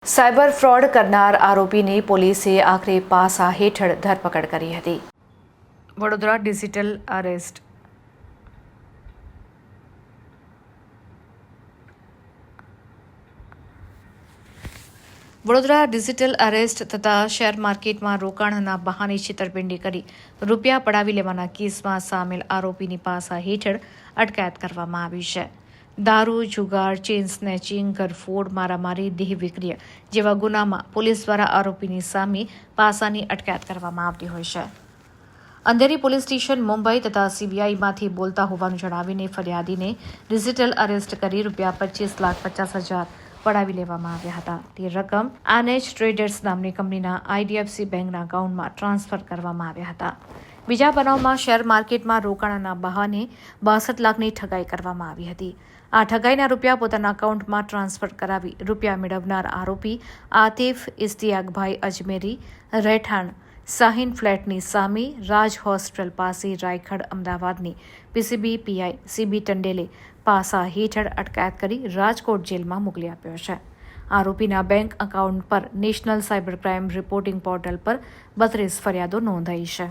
Cyber fraud કરનાર આરોપીની પોલીસે આખરે પાસા હેઠળ ધરપકડ કરી હતી. Vadodara digital arrest. Vadodara digital arrest થતા શેર માર્કેટમાં રોકાણના બહાને છેતરપિંડી કરી રૂપિયા પડાવી લેવાના કેસમાં સામેલ આરોપીની પાસા હેઠળ અટકાયત કરવામાં આવી છે. દારૂ, જુગાર, ચેઇન સ્નેચિંગ, ઘરફોડ, મારામારી, દેહ વિક્રય જેવા ગુનામાં પોલીસ દ્વારા આરોપીની સામે પાસાની અટકાયત કરવામાં આવતી હોય છે. અંધેરી પોલીસ સ્ટેશન મુંબઈ તથા સીબીઆઈમાંથી બોલતા હોવાનું જણાવીને ફરિયાદીને ડિજિટલ અરેસ્ટ કરી ₹25,50,000 પડાવી લેવામાં આવ્યા હતા. તે રકમ આનેજ ટ્રેડર્સ નામની કંપનીના આઈડીએફસી બેંકના એકાઉન્ટમાં ટ્રાન્સફર કરવામાં આવ્યા હતા. બીજા બનાવમાં શેર માર્કેટમાં રોકાણના બહાને 62 લાખની ઠગાઈ કરવામાં આવી હતી. આ ઠગાઈના રૂપિયા પોતાના એકાઉન્ટમાં ટ્રાન્સફર કરાવી રૂપિયા મેળવનાર આરોપી આતિફ ઇશ્તિયાકભાઈ અજમેરી રહેઠાણ શાહીન ફ્લેટની સામે રાજ હોસ્પિટલ પાસે રાયગઢ અમદાવાદની પીસીબી પીઆઈ સીબી ટંડેલે પાસા હેઠળ અટકાયત કરી રાજકોટ જેલમાં મોકલી આપ્યો છે. આરોપીના બેંક એકાઉન્ટ પર national cyber crime reporting portal પર 32 ફરિયાદો નોંધાઈ છે.